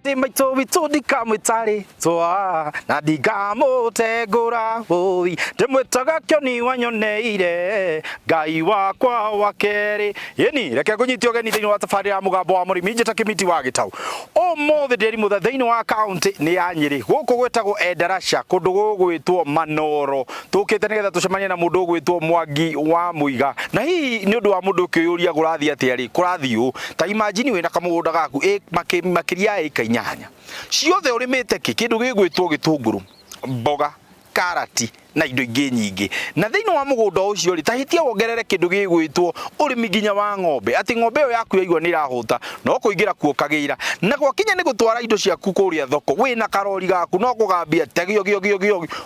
Daddy maitũ witũ ndikamwĩtarĩ twa na ndingamũtengũra oi ndĩmwĩtaga kĩoni wanyoneire Ngai wakwa wa kerĩ. Yeni reke ngũnyitie ũgeni thĩinĩ wa tabarĩra ya mũgambo wa mũrĩmi njĩta Kĩmiti wa Gĩtaũ. Ũmũthĩ ndĩri mũthe thĩinĩ wa kaunti nĩ ya Nyĩrĩ gũkũ gwĩtagwo Endarasha kũndũ gũgwĩtwo Manoro. Tũkĩte nĩgetha tũcemanie na mũndũ ũgwĩtwo Mwangi wa Mũiga. Na hihi nĩ ũndũ wa mũndũ ũkĩyũria kũrathiĩ atĩa rĩ kũrathiĩ ũũ. Ta imagine wĩna kamũgũnda gaku makĩria ya ĩka 8 ciothe ũrĩmĩte kĩndũ gĩgwĩtwo gĩtũngũrũ, mboga, karati na indo ingĩ nyingĩ. Na thĩinĩ wa mũgũnda ũcio rĩ tahĩtia wongerere kĩndũ gĩgwĩtwo ũrĩmi nginya wa ng'ombe. Atĩ ng'ombe ĩyo yaku yaigua nĩ ĩrahũta no kũingĩra kuo kagĩra. Na gwakinya nĩ gũtwara indo ciaku kũrĩa thoko wĩna karori gaku no kũgambia tegio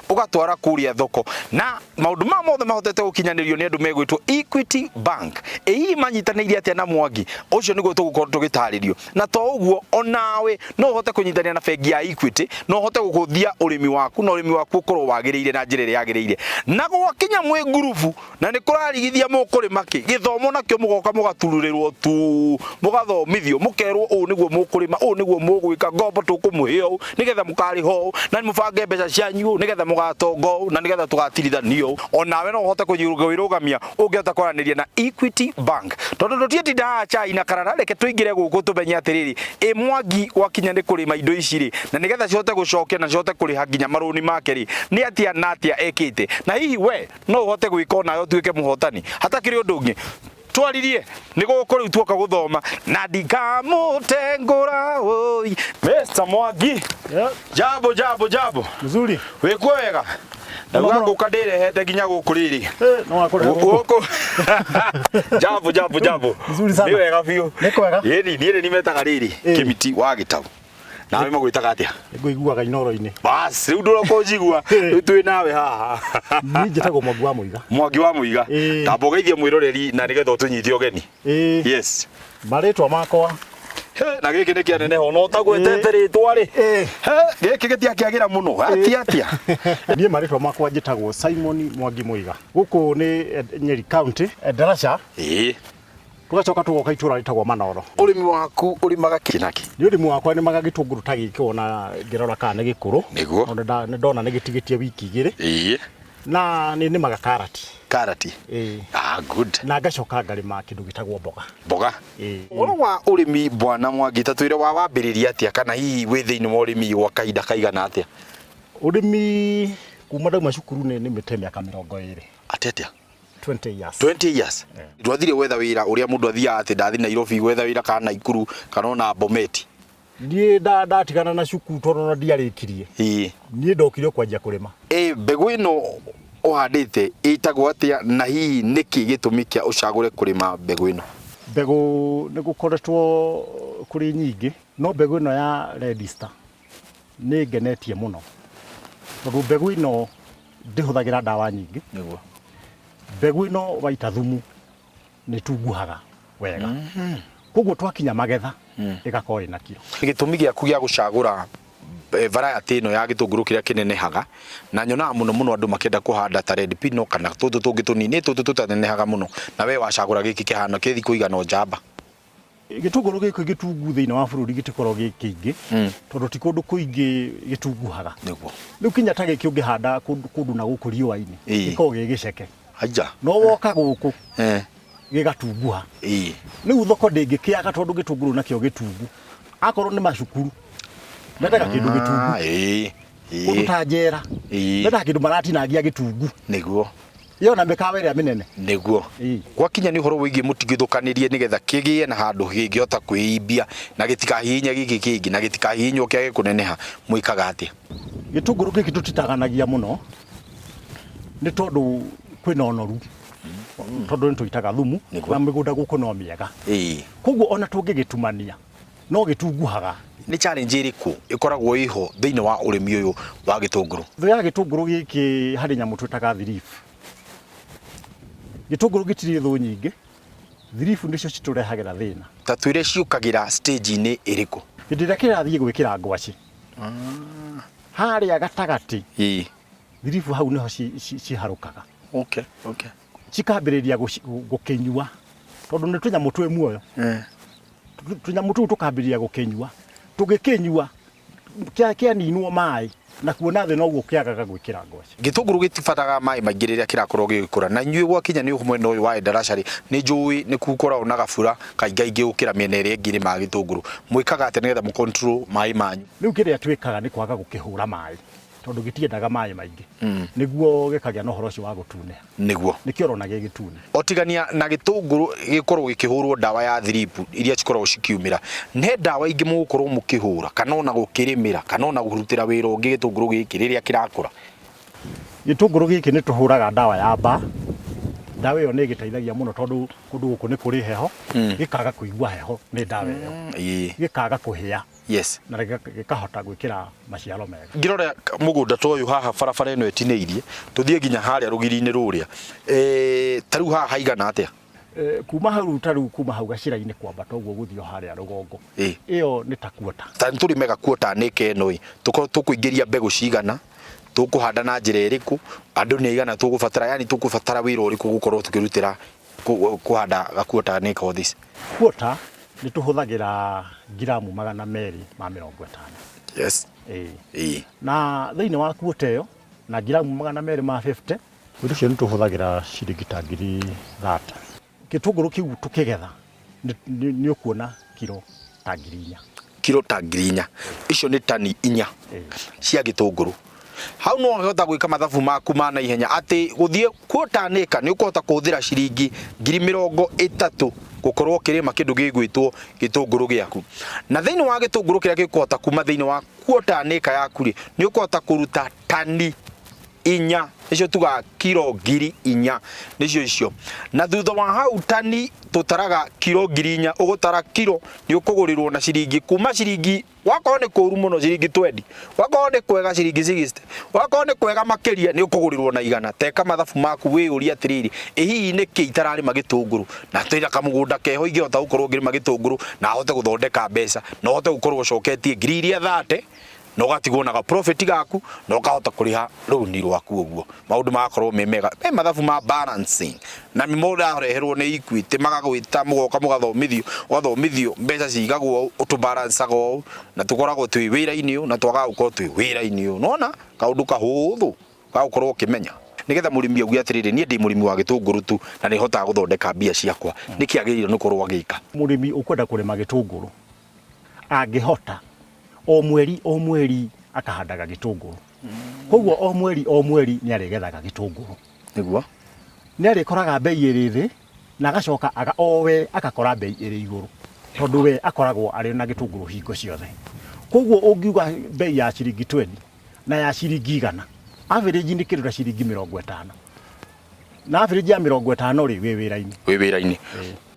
ũgatwara kũrĩa thoko. Na maũndũ ma mothe mahotete gũkinyanĩrio nĩ andũ megwĩtwo Equity Bank. Hihi manyitanĩire atĩa na Mwangi? Ũcio nĩguo tũgũkorwo tũgĩtarĩrio. Na to ũguo onawe no ũhote kũnyitanĩra na bengi ya Equity no ũhote gũkũthia ũrĩmi waku na ũrĩmi waku ũkorwo wagĩrĩire na njĩra yagĩrĩire. Na gwakinya mwĩ ngurubu na nĩ kũrarigithia mũkũrĩma kĩ gĩthomo nakĩo mũgoka mũgatururĩrwo tu mũgathomithio mũkerwo ũũ nĩguo mũkũrĩma ũũ nĩguo mũgwĩka ngombo tũkũmũhe ũũ nĩgetha mũkarĩho na mũbange mbeca cianyu nĩgetha mũgatongo na nĩgetha tũgatirithanio. Onawe no ũhote kwĩrũgamia ũngĩhota kwaranĩria na Equity Bank. Tondũ tũtiĩtindaga chai na karara reke tũingĩre gũkũ tũmenye atĩrĩrĩ Mwangi gwakinya nĩ kũrĩma indo ici rĩ na nĩgetha cihote gũcokia na cihote kũrĩha nginya marũni make rĩ nĩ atĩa na atĩa ekĩte. Na hihi we no uhote gwĩka ona yo tuĩke mũhotani hatakĩrĩ ũndũ ũngĩ twaririe nĩ gũkũ rĩu tuoka gũthoma na ndingamũtengũra oi Mr. Mwangi. Jambo mzuri wĩkuo wega na gũka ndĩrehete nginya gũkũ rĩrĩ no akore gũkũ jambo mzuri sana nĩ wega biũ nĩ kwega niĩ nimetaga rĩrĩ Kĩmiti wa Gĩtaũ. Nawe magwĩtaga atĩa? Ngũiguaga Inoro-inĩ. Bas rĩu ndũroka ũnjigua twĩ nawe haha. Niĩ njĩtagwo Mwangi wa Mũiga. Mwangi wa Mũiga. Tamba ũgeithie mwĩroreri na nĩgetha ũtũnyithie ũgeni. Yes. Marĩtwa makwa na gĩkĩ nĩ kĩanene ho no tagwetete rĩtwa rĩ. Gĩkĩ gĩtiakĩagĩra mũno atĩa. Niĩ marĩtwa makwa njĩtagwo Simon Mwangi Mũiga. Gũkũ nĩ Nyeri County Endarasha. Tugacoka tũgoka itũra rĩtagwo Manoro. Ũrĩmi waku ũrĩmaga kĩ naki? Nĩ ũrĩmi wakwa nĩmaga gĩtũngũrũ ta gĩkĩ ona ngĩrora kana nĩ gĩkũrũ. Nĩ ndona nĩ gĩtigĩtie wiki 2. Na nĩ nĩmaga karati. Good. Na ngacoka ngarĩma kĩndũ gĩtagwo mboga. Ũhoro wa ũrĩmi bwana Mwangi ta twĩre wambĩrĩria atĩa kana hihi wĩ thĩinĩ wa ũrĩmi gwa kahinda kaigana atĩa? Ũrĩmi kuma ndauma cukuru nĩ mĩte mĩaka 20. Atĩa? 20 years. Ndwathire wetha wĩra ũrĩa mũndũ athiaga atĩ ndathi Nairobi gwetha wĩra kana Naikuru kana ona Bomet. Niĩ ndatigana na cukuru tondũ no ndiarĩkirie. Niĩ ndokire kwanjia kũrĩma. Mbegũ ĩno ũhandĩte ĩtagwo atĩa na hihi nĩkĩ gĩtũmi kĩa ũcagũre kũrĩma mbegũ ĩno? Mbegũ nĩ gũkoretwo kũrĩ nyingĩ no mbegũ ĩno ya register nĩ ngenetie mũno. Tondũ mbegũ ĩno ndĩhũthagĩra ndawa nyingĩ. Nĩguo. Mbegũ ĩno waita thumu nĩ tunguhaga wega. Koguo twakinya magetha ĩgakorwo ĩna kiro. Gĩtũmi gĩaku gĩa gũcagũra variety ĩno ya gĩtũngũrũ kĩrĩa kĩnenehaga na nyonaga mũno andũ makĩenda kũhanda ta red pino kana tũtũ tũngĩ tũnini tũtũ tũtanenehaga mũno na we wacagũra gĩkĩ kĩhana kĩthi kũigana njamba. Gĩtũngũrũ gĩkĩ gĩtungu thĩinĩ wa bũrũri gĩtikorwo gĩkĩingĩ tondũ ti kũndũ kũingĩ gĩtunguhaga. Nĩguo. Rĩu kinya ta gĩkĩ ũngĩhanda kũndũ na gũkũ riũa-inĩ gĩkorwo gĩgĩceke. Aja. No woka gũkũ gĩgatunguha. Rĩu thoko ndĩngĩkĩaga tondũ gĩtũngũrũ nakĩo gĩtungu. Akorwo nĩ macukuru mendaga kĩndũ gĩtungu. Kũndũ ta njera mendaga kĩndũ maratinangia gĩtungu. Nĩguo. Yona mĩkawa ĩrĩa mĩnene. Nĩguo. Gwakinya nĩ ũhoro wĩgiĩ mũtigithũkanĩrie nĩgetha kĩgĩe na handũ kĩngĩhota kwĩimbia na gĩtikahihinya gĩkĩ kĩngĩ na gĩtikahihinywo kĩage kũneneha mwĩkaga atĩa? Gĩtũngũrũ gĩkĩ tũtitaganagia mũno nĩ tondũ kwĩna ũnoru. Tondũ nĩ tũitaga thumu na mĩgũnda gũkũ no mĩega. Koguo ona tũngĩgĩtumania no gĩtunguhaga. Nĩ challenge ĩrĩkũ ĩkoragwo ĩho thĩinĩ wa ũrĩmi ũyũ wa gĩtũngũrũ? Thũ ya gĩtũngũrũ gĩkĩ harĩ nyamũ twĩtaga thiribu. Gĩtũngũrũ gĩtirĩ thũ nyingĩ. Thiribu nĩcio citũrehagĩra thĩna. Ta twĩre ciũkagĩra stage-inĩ ĩrĩkũ? Hĩndĩ ĩrĩa kĩrathiĩ gwĩkĩra ngwacĩ. Harĩa gatagatĩ. Thiribu hau niho ciharũkaga. Okay. Cikambĩrĩria gũkĩnyua tondũ nĩ tũnyamũ twĩ muoyo. Tũnyamũ tũu tũkambĩrĩria gũkĩnyua tugikinyua kia ninwo mai na kuona thĩ noguo kĩagaga gwĩkĩra ngwacĩ. Gĩtũngũrũ gĩtibataga maĩ maingĩ rĩrĩa kĩrakorwo gĩgĩkũra, na inyuĩ gwakinya nĩ mwena ũyũ wa Endarasha-rĩ, nĩ njũĩ nĩ kukoragwo na gabura kaingaingĩ gũkĩra mĩena ĩrĩa ĩngĩ ĩrĩmaga gĩtũngũrũ. Mwĩkaga atĩa nĩgetha mũcontrol maĩ manyu? Rĩu kĩrĩa twĩkaga nĩ kwaga gũkĩhũra maĩ tondũ gĩtiendaga maĩ maingĩ nĩguo gĩkagĩa na ũhoro ũcio wa gũtuneha. Nĩguo nĩkĩo ũrona gĩgĩtune. Otigania na gĩtũngũrũ gĩkorwo gĩkĩhũrwo ndawa ya drip iria cikoragwo cikiumĩra, nĩ ndawa ingĩ mũgũkorwo mũkĩhũra kana ona gũkĩrĩmĩra kana ona gũrutĩra wĩra ũngĩ gĩtũngũrũ gĩkĩ rĩrĩa kĩrakũra? Gĩtũngũrũ gĩkĩ nĩ tũhũraga ndawa ya mbaa. Ndawa ĩyo nĩ ĩgĩteithagia mũno tondũ kũndũ gũkũ nĩ kũrĩ heho, gĩkaga kũigua heho nĩ ndawa ĩyo, gĩkaga kũhĩa. Yes. Na gĩkahota gwĩkĩra maciaro mega. Ngĩrora mũgũnda ta ũyũ haha barabara ĩno ĩtinĩirie, tũthiĩ nginya harĩa rũgiri-inĩ rũrĩa, ta rĩu haha haigana atĩa? Kuma hau ta rĩu kuma hau gacĩra-inĩ kwambata ũguo gũthiĩ harĩa rũgongo, ĩyo nĩ ta kuota. Ta nĩ tũrĩ mega kuota nĩka ĩno-ĩ, tũkorwo tũkũingĩria mbegũ cigana, tũkũhanda na njĩra ĩrĩkũ, andũ nĩ aigana tũgũbatara, yani tũkũbatara wĩra ũrĩkũ gũkorwo tũkĩrutĩra kũhanda gakuota nĩka all this? Kuota nĩ tũhũthagĩra ngiramu 250. Yes. Na thĩinĩ wa kuota ĩyo na ngiramu 250, ũndũ ũcio nĩ tũhũthagĩra ciringi ta 30,000. Gĩtũngũrũ kĩu tũkĩgetha nĩ ũkuona kiro ta 4,000. Kiro ta 4,000. Icio nĩ tani 4 cia gĩtũngũrũ. Hau no ũhota gwĩka mathabu maku ma naihenya atĩ gũthiĩ kuota nĩka nĩ ũkũhota kũhũthĩra ciringi 30,000 gũkorwo kĩrĩma kĩndũ gĩgwĩtwo gĩtũngũrũ gĩaku. Na thĩinĩ wa gĩtũngũrũ kĩrĩa gĩkũhota kuma thĩinĩ wa kuota nĩka yaku-rĩ, nĩ ũkũhota kũruta tani 4, nicio tuga kiro 4,000 nicio icio. Na thutha wa hau tani tutaraga kiro 4,000, ũgũtara kiro nĩ ũkũgũrĩrwo na ciringi kuma ciringi, wakorwo nĩ kũru mũno ciringi 20, wakorwo nĩ kwega ciringi 60, wakorwo nĩ kwega makĩria nĩ ũkũgũrĩrwo na 100. Teka mathabu maku wĩyũrie atĩrĩrĩ, hihi nĩkĩ itararĩma gĩtũngũrũ na twĩna kamũgũnda keho ingĩhota gũkorwo ngĩrĩma gĩtũngũrũ na hote gũthondeka mbeca na hote gũkorwo ũcoketie ngiri iria 30 na ũgatigwo na profit gaku na ũkahota kũrĩha rũni rwaku ũguo, maũndũ magakorwo me mega. Me mathabu ma balancing na mũndũ areherwo nĩ Equity magagwĩta mũgoka mũgathomithio mbeca cigagwo ũtũbarancaga ũũ na tũkoragwo twĩ wĩra-inĩ ũyũ na twagaga gũkorwo twĩ wĩra-inĩ ũyũ. Nona kaũndũ kahũthũ gagũkorwo ũkĩmenya nĩgetha mũrĩmi auge atĩrĩrĩ, niĩ ndĩ mũrĩmi wa gĩtũngũrũ tu na nĩ hotaga gũthondeka mbia ciakwa, nĩkĩ agĩrĩirwo nĩ gũkorwo agĩka? Mũrĩmi ũkwenda kũrĩma gĩtũngũrũ angĩhota o mweri akahandaga gĩtũngũrũ. Koguo o mweri nĩ arĩgethaga gĩtũngũrũ. Nĩguo nĩ arĩkoraga bei ĩrĩ thĩ na agacoka we agakora bei ĩrĩ igũrũ tondũ we akoragwo arĩ na gĩtũngũrũ hingo ciothe. Koguo ũngiuga bei ya ciringi 20 na ya ciringi 100, average nĩ kĩndũ ta ciringi 50, na average ya 50 rĩ wĩ wĩra-inĩ.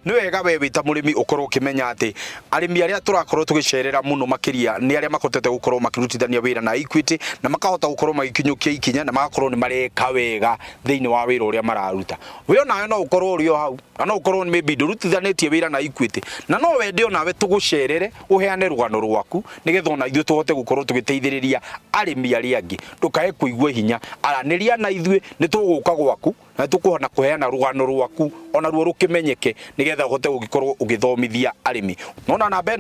Nĩ wega we wĩta mũrĩmi ũkorwo ũkĩmenya atĩ arĩmi arĩa tũrakorwo tũgĩcerera mũno makĩria nĩ arĩa makotete gũkorwo makĩrutithania wĩra na Equity na makahota gũkorwo magĩkinyũkia ikinya na magakorwo nĩ mareka wega thĩinĩ wa wĩra ũrĩa mararuta. We onawe no ũkorwo ũrĩ o hau na no ũkorwo maybe ndũrutithanĩtie wĩra na Equity na no wende onawe tũgũcerere ũheane rũgano rwaku nĩgetha ona ithuĩ tũhote gũkorwo tũgĩteithĩrĩria arĩmi arĩa angĩ. Ndũkae kũigua hinya, aranĩria na ithuĩ nĩ tũgũka gwaku na tũkũhona kũheana rũgano rwaku ona ruo rũkĩmenyeke nĩgetha ũhote gũgĩkorwo ũgĩthomithia arĩmi. Nona namba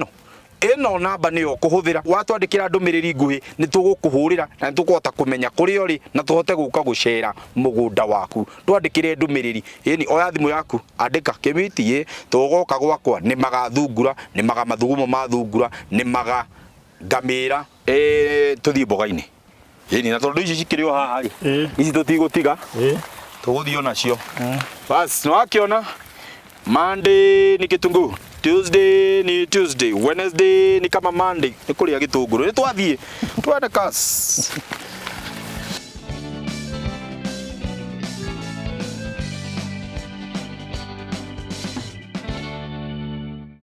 ĩno namba nĩyo kũhũthĩra, watwandĩkĩra ndũmĩrĩri nguhĩ nĩ tũgũkũhũrĩra na nĩ tũkũhota kũmenya kũrĩa ũrĩ na tũhote gũka gũcera mũgũnda waku. Twandĩkĩre ndũmĩrĩri, oya thimũ yaku andĩka Kĩmiti, tũgoka gwakwa nĩ magathungura, nĩ maga mathugumo ma thungura, nĩ maga ngamĩra, tũthiĩ mboga-inĩ. Na tondũ ici cikĩrĩ o haha ici tũtigũtiga tũgũthiĩ nacio. Basi nĩwakĩona Monday ni gĩtũngũrũ, Tuesday ni Tuesday, Wednesday ni kama Monday, ni kũrĩa gĩtũngũrũ. Nĩ twathiĩ twende kasi.